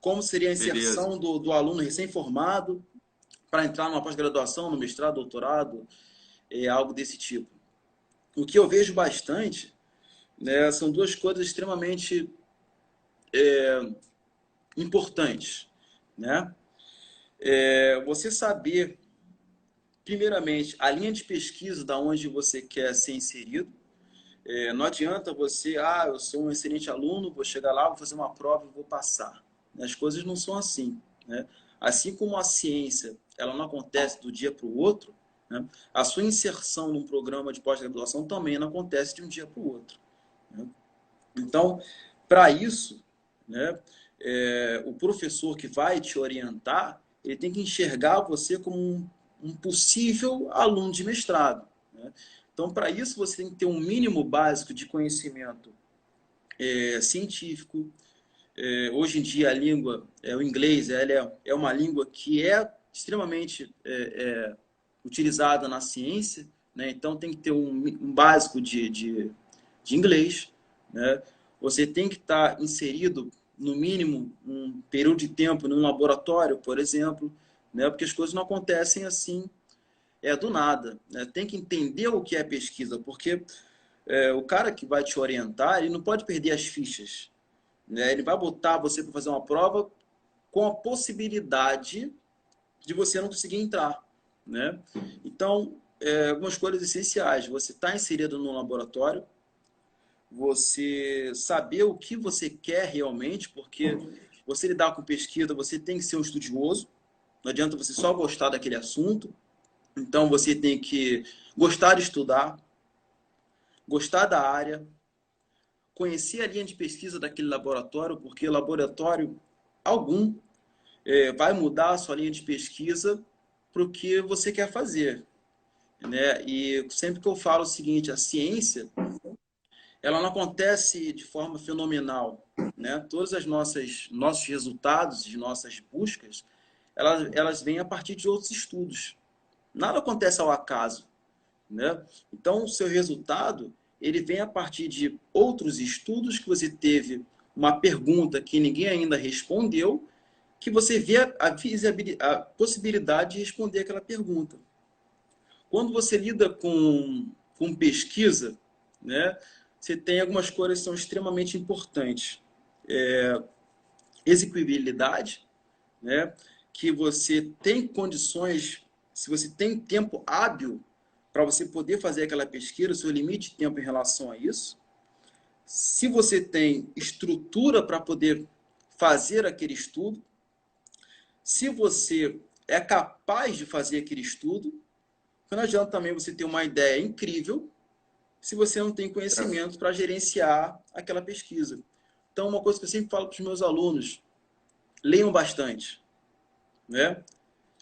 como seria a Beleza. inserção do aluno recém-formado para entrar numa pós-graduação, no mestrado, doutorado, algo desse tipo. O que eu vejo bastante, né, são duas coisas extremamente importantes, né? Você saber, primeiramente, a linha de pesquisa da onde você quer ser inserido. Não adianta você, eu sou um excelente aluno, vou chegar lá, vou fazer uma prova e vou passar. As coisas não são assim, né? Assim como a ciência, ela não acontece do dia para o outro, né? A sua inserção num programa de pós-graduação também não acontece de um dia para o outro, né? Então, para isso, né, o professor que vai te orientar, ele tem que enxergar você como um possível aluno de mestrado, né? Então, para isso, você tem que ter um mínimo básico de conhecimento científico. Hoje em dia, a língua, o inglês, ela é uma língua que é extremamente utilizada na ciência, né? Então, tem que ter um básico de inglês, né? Você tem que estar inserido, no mínimo, um período de tempo num laboratório, por exemplo, né? Porque as coisas não acontecem assim do nada, né? Tem que entender o que é pesquisa, porque o cara que vai te orientar, ele não pode perder as fichas, né? Ele vai botar você para fazer uma prova com a possibilidade de você não conseguir entrar, né? Então, algumas coisas essenciais. Você está inserido no laboratório, você saber o que você quer realmente, porque você lidar com pesquisa, você tem que ser um estudioso. Não adianta você só gostar daquele assunto. Então, você tem que gostar de estudar, gostar da área, conhecer a linha de pesquisa daquele laboratório, porque laboratório algum vai mudar a sua linha de pesquisa para o que você quer fazer, né? E sempre que eu falo o seguinte, a ciência, ela não acontece de forma fenomenal, né? Todas as nossos resultados, de nossas buscas, elas vêm a partir de outros estudos. Nada acontece ao acaso, né? Então, o seu resultado, ele vem a partir de outros estudos que você teve uma pergunta que ninguém ainda respondeu, que você vê a possibilidade de responder aquela pergunta. Quando você lida com pesquisa, né, você tem algumas coisas que são extremamente importantes. Execuibilidade, né, que você tem condições, se você tem tempo hábil para você poder fazer aquela pesquisa, o seu limite de tempo em relação a isso. Se você tem estrutura para poder fazer aquele estudo, se você é capaz de fazer aquele estudo, porque não adianta também você ter uma ideia incrível se você não tem conhecimento para gerenciar aquela pesquisa. Então, uma coisa que eu sempre falo para os meus alunos, leiam bastante, né?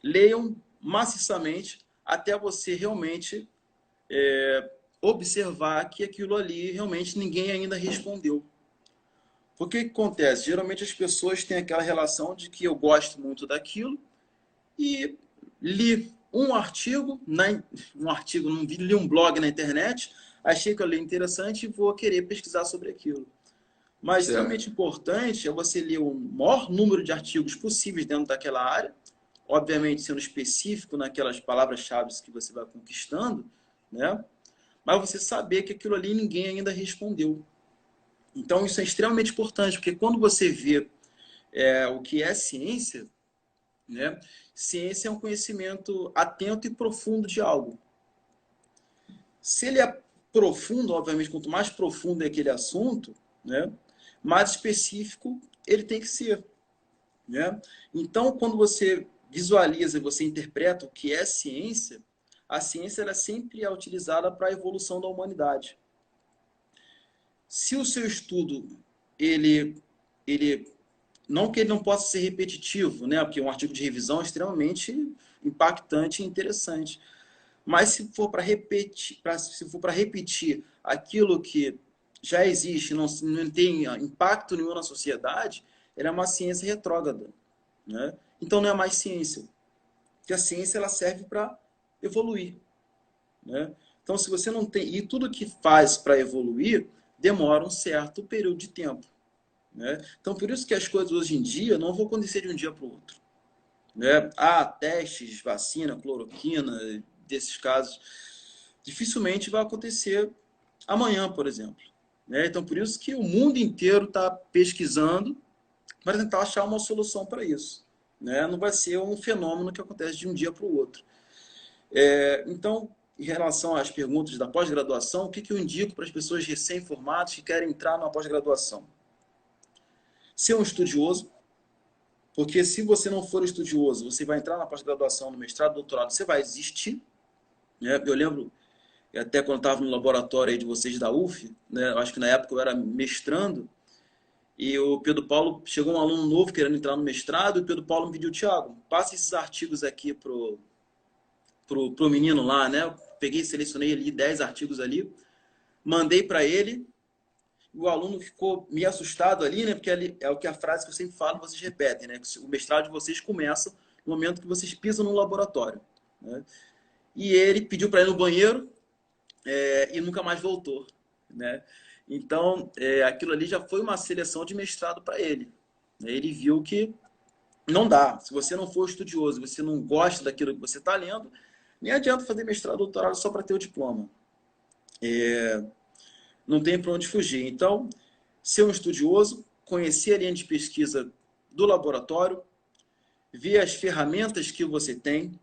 Leiam maciçamente até você realmente observar que aquilo ali realmente ninguém ainda respondeu. Porque o que acontece? Geralmente as pessoas têm aquela relação de que eu gosto muito daquilo e li não vi, li um blog na internet, achei que eu li interessante e vou querer pesquisar sobre aquilo. Mas Certo. extremamente importante é você ler o maior número de artigos possíveis dentro daquela área, obviamente sendo específico naquelas palavras-chave que você vai conquistando, né? Mas você saber que aquilo ali ninguém ainda respondeu. Então isso é extremamente importante, porque quando você vê o que é ciência, né? Ciência é um conhecimento atento e profundo de algo. Se ele é profundo, obviamente, quanto mais profundo é aquele assunto, né? Mais específico ele tem que ser, né? Então, quando você visualiza, você interpreta o que é ciência, a ciência ela sempre é utilizada para a evolução da humanidade. Se o seu estudo ele não que ele não possa ser repetitivo, né? Porque um artigo de revisão é extremamente impactante e interessante. Mas se for para repetir, aquilo que já existe, não tem impacto nenhum na sociedade, ela é uma ciência retrógrada, né? Então não é mais ciência. Porque a ciência ela serve para evoluir, né? Então se você não tem, e tudo que faz para evoluir demora um certo período de tempo, né? Então, por isso que as coisas hoje em dia não vão acontecer de um dia para o outro, né? Há testes, vacina, cloroquina, desses casos, dificilmente vai acontecer amanhã, por exemplo, né? Então, por isso que o mundo inteiro está pesquisando para tentar achar uma solução para isso, né? Não vai ser um fenômeno que acontece de um dia para o outro. Então, em relação às perguntas da pós-graduação, o que eu indico para as pessoas recém-formadas que querem entrar na pós-graduação? Ser um estudioso, porque se você não for estudioso, você vai entrar na pós-graduação, no mestrado, doutorado, você vai desistir, né? Eu lembro, até quando estava no laboratório aí de vocês da UF, né? Acho que na época eu era mestrando, e o Pedro Paulo, chegou um aluno novo querendo entrar no mestrado, e o Pedro Paulo me pediu, Thiago, passa esses artigos aqui pro menino lá, né? Eu peguei, selecionei ali 10 artigos ali, mandei para ele, o aluno ficou meio assustado ali, né? Porque ali é o que a frase que eu sempre falo, vocês repetem, né? O mestrado de vocês começa no momento que vocês pisam no laboratório, né? E ele pediu para ir no banheiro e nunca mais voltou, né? Então, aquilo ali já foi uma seleção de mestrado para ele. Ele viu que não dá. Se você não for estudioso, você não gosta daquilo que você está lendo, nem adianta fazer mestrado, doutorado só para ter o diploma. Não tem para onde fugir. Então, ser um estudioso, conhecer a linha de pesquisa do laboratório, ver as ferramentas que você tem,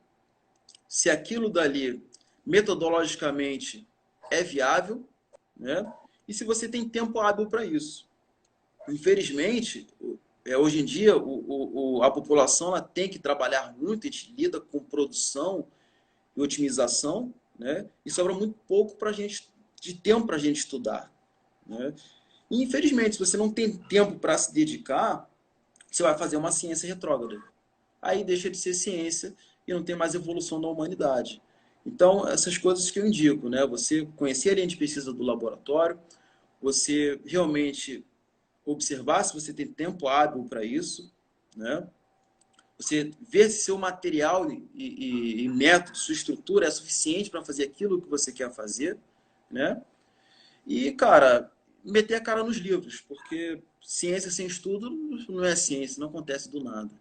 se aquilo dali metodologicamente é viável, né? E se você tem tempo hábil para isso. Infelizmente, hoje em dia, a população ela tem que trabalhar muito, a gente lida com produção e otimização, né? E sobra muito pouco para gente, de tempo para a gente estudar, né? E, infelizmente, se você não tem tempo para se dedicar, você vai fazer uma ciência retrógrada. Aí deixa de ser ciência e não tem mais evolução da humanidade. Então, essas coisas que eu indico, né? Você conhecer a linha de pesquisa do laboratório, você realmente observar se você tem tempo hábil para isso, né? Você ver se seu material e método, sua estrutura é suficiente para fazer aquilo que você quer fazer, né? E, cara, meter a cara nos livros, porque ciência sem estudo não é ciência, não acontece do nada,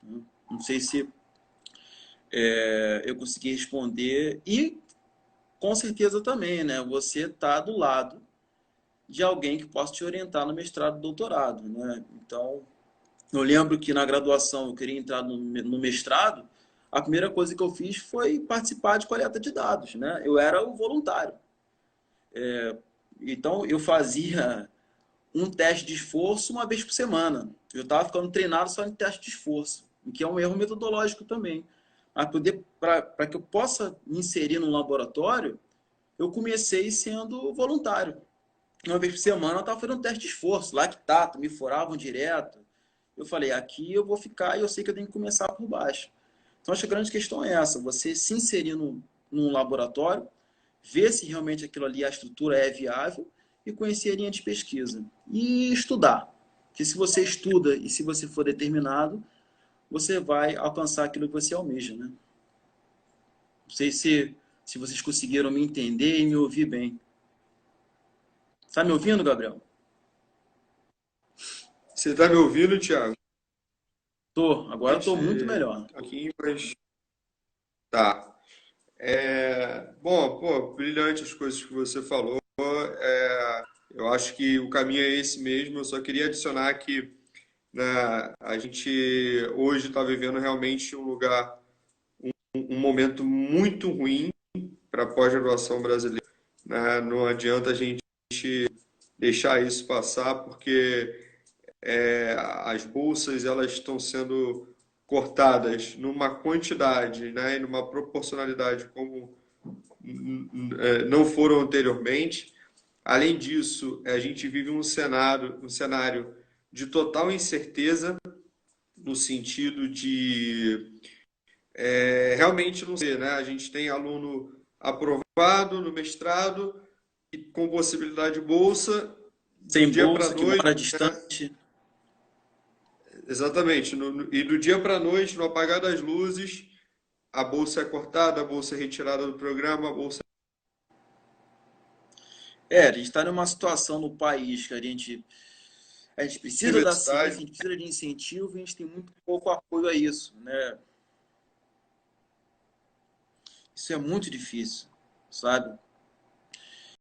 né? Não sei se eu consegui responder. E, com certeza também, né? Você está do lado de alguém que possa te orientar no mestrado e doutorado, né? Então, eu lembro que na graduação eu queria entrar no mestrado, a primeira coisa que eu fiz foi participar de coleta de dados, né? Eu era o voluntário. Então, eu fazia um teste de esforço uma vez por semana. Eu estava ficando treinado só em teste de esforço, o que é um erro metodológico também. Mas para que eu possa me inserir num laboratório, eu comecei sendo voluntário. Uma vez por semana eu estava fazendo um teste de esforço, lactato, me furavam direto. Eu falei, aqui eu vou ficar e eu sei que eu tenho que começar por baixo. Então, acho que a grande questão é essa, você se inserir num laboratório, ver se realmente aquilo ali, a estrutura é viável e conhecer a linha de pesquisa. E estudar. Porque se você estuda e se você for determinado, você vai alcançar aquilo que você almeja, né? Não sei se vocês conseguiram me entender e me ouvir bem. Está me ouvindo, Gabriel? Você está me ouvindo, Thiago? Tô. Agora estou muito melhor. Aqui, mas tá. Bom, pô, brilhante as coisas que você falou. Eu acho que o caminho é esse mesmo. Eu só queria adicionar que, né, a gente hoje está vivendo realmente um momento muito ruim para a pós-graduação brasileira, né? Não adianta a gente deixar isso passar, porque as bolsas elas estão sendo cortadas numa quantidade, né, e numa proporcionalidade como não foram anteriormente. Além disso, a gente vive um cenário de total incerteza, no sentido de realmente não sei, né? A gente tem aluno aprovado no mestrado e com possibilidade de bolsa do Sem dia para a bolsa, que noite. mora distante. Exatamente. E do dia para a noite, no apagar das luzes, a bolsa é cortada, a bolsa é retirada do programa, a bolsa. A gente está numa situação no país que a gente A gente precisa da ciência, a Universidade. gente precisa de incentivo e a gente tem muito pouco apoio a isso, né? Isso é muito difícil, sabe?